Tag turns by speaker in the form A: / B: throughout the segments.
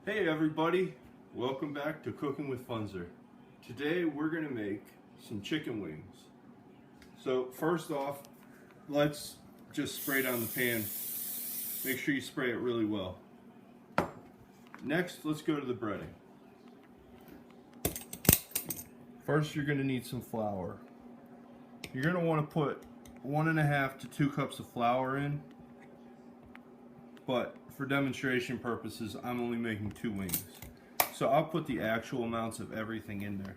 A: Hey everybody, welcome back to Cooking with Funzyr. Today we're going to make some chicken wings. So first off, let's just spray down the pan. Make sure you spray it really well. Next, let's go to the breading. First, you're going to need some flour. You're going to want to put 1.5 to 2 cups of flour in, but for demonstration purposes, I'm only making 2 wings. So I'll put the actual amounts of everything in there.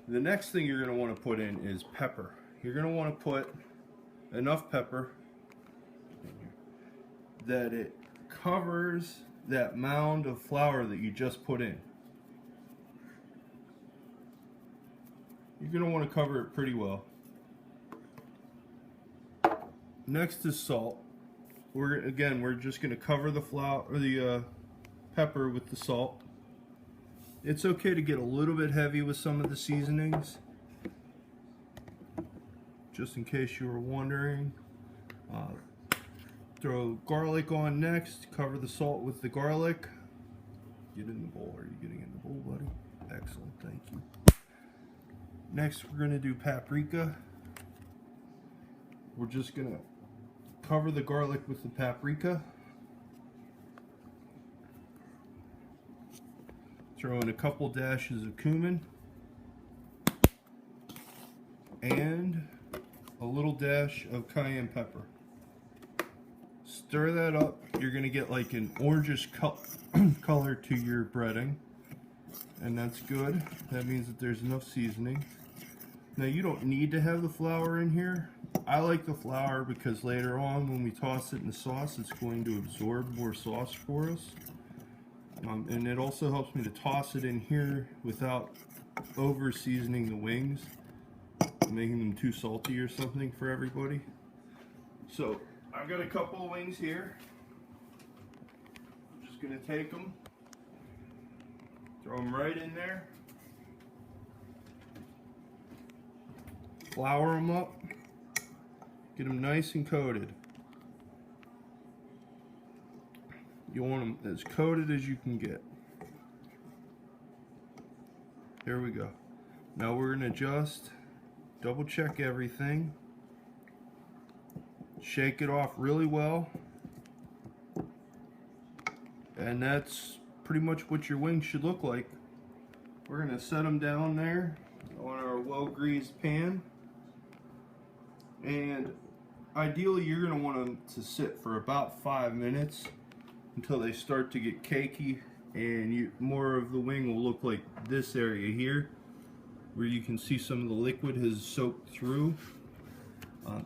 A: The next thing you're going to want to put in is pepper. You're going to want to put enough pepper that it covers that mound of flour that you just put in. You're going to want to cover it pretty well. Next is salt. We're just going to cover the flour or the pepper with the salt. It's okay to get a little bit heavy with some of the seasonings, just in case you were wondering. Throw garlic on next. Cover the salt with the garlic. Get in the bowl. Are you getting in the bowl, buddy? Excellent, thank you. Next, we're going to do paprika. We're just going to cover the garlic with the paprika. Throw in a couple dashes of cumin and a little dash of cayenne pepper. Stir that up. You're going to get like an orangish color to your breading, and that's good. That means that there's enough seasoning. Now you don't need to have the flour in here. I like the flour because later on when we toss it in the sauce, it's going to absorb more sauce for us. And it also helps me to toss it in here without over seasoning the wings, making them too salty or something for everybody. So I've got a couple of wings here. I'm just going to take them, throw them right in there, flour them up, get them nice and coated. You want them as coated as you can get. There we go. Now we're going to just double check everything. Shake it off really well. And that's pretty much what your wings should look like. We're going to set them down there on our well-greased pan. And ideally you're going to want them to sit for about 5 minutes until they start to get cakey, and more of the wing will look like this area here where you can see some of the liquid has soaked through.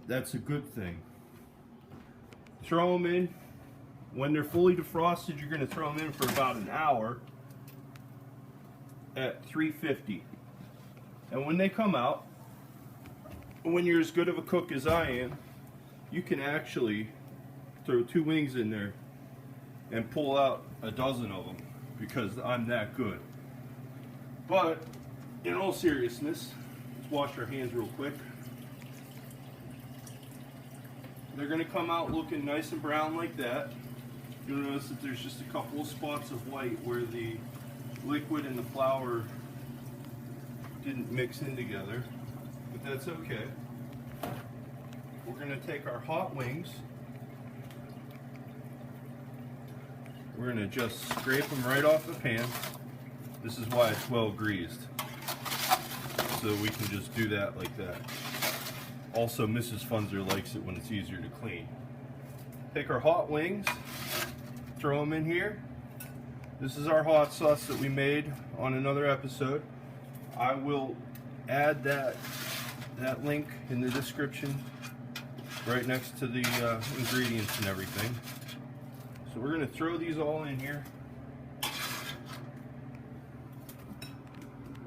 A: That's a good thing. Throw them in. When they're fully defrosted, you're going to throw them in for about an hour at 350. And when they come out, when you're as good of a cook as I am, you can actually throw 2 wings in there and pull out a dozen of them because I'm that good. But in all seriousness, let's wash our hands real quick. They're going to come out looking nice and brown like that. You'll notice that there's just a couple of spots of white where the liquid and the flour didn't mix in together, but that's okay. We're going to take our hot wings. We're going to just scrape them right off the pan. This is why it's well greased, so we can just do that like that. Also, Mrs. Funzyr likes it when it's easier to clean. Take our hot wings, throw them in here. This is our hot sauce that we made on another episode. I will add that link in the description right next to the ingredients and everything. So we're going to throw these all in here,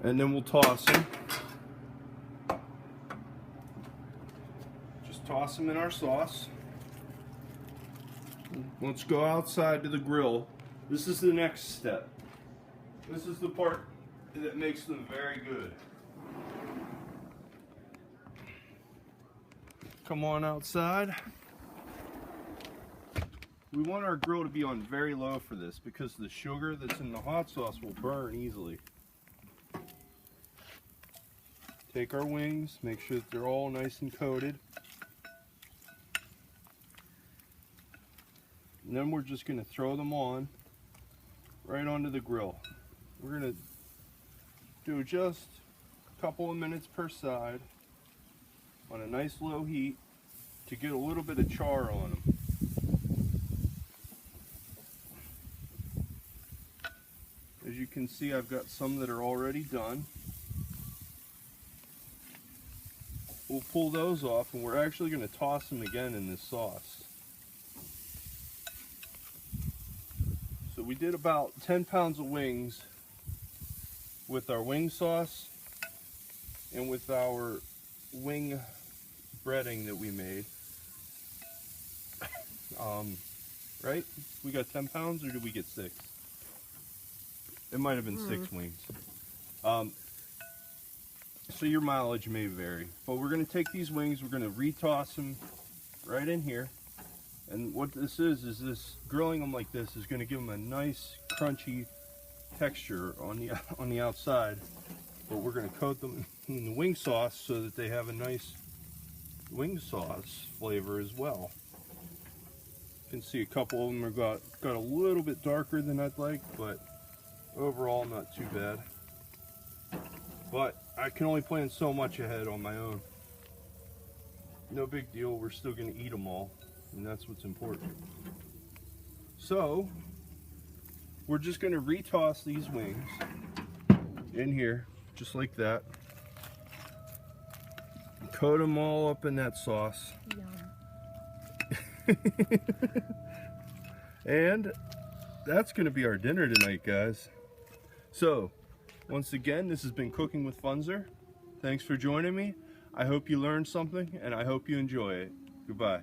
A: and then we'll toss them. Just toss them in our sauce. Let's go outside to the grill. This is the next step. This is the part that makes them very good. Come on outside. We want our grill to be on very low for this because the sugar that's in the hot sauce will burn easily. Take our wings, make sure that they're all nice and coated. And then we're just going to throw them on right onto the grill. We're going to do just a couple of minutes per side on a nice low heat to get a little bit of char on them. As you can see, I've got some that are already done. We'll pull those off and we're actually going to toss them again in this sauce. So we did about 10 pounds of wings with our wing sauce and with our wing breading that we made. Right? We got 10 pounds or did we get 6? It might have been 6 wings. So your mileage may vary. But we're going to take these wings, we're going to retoss them right in here. And what this is this grilling them like this is going to give them a nice crunchy texture on the outside. But we're going to coat them in the wing sauce so that they have a nice wing sauce flavor as well. You can see a couple of them are got a little bit darker than I'd like, but overall not too bad. But I can only plan so much ahead on my own. No big deal, we're still going to eat them all, and that's what's important. So we're just going to retoss these wings in here just like that. Coat them all up in that sauce. And that's going to be our dinner tonight, guys. So once again, this has been Cooking with Funzyr. Thanks for joining me. I hope you learned something and I hope you enjoy it. Goodbye.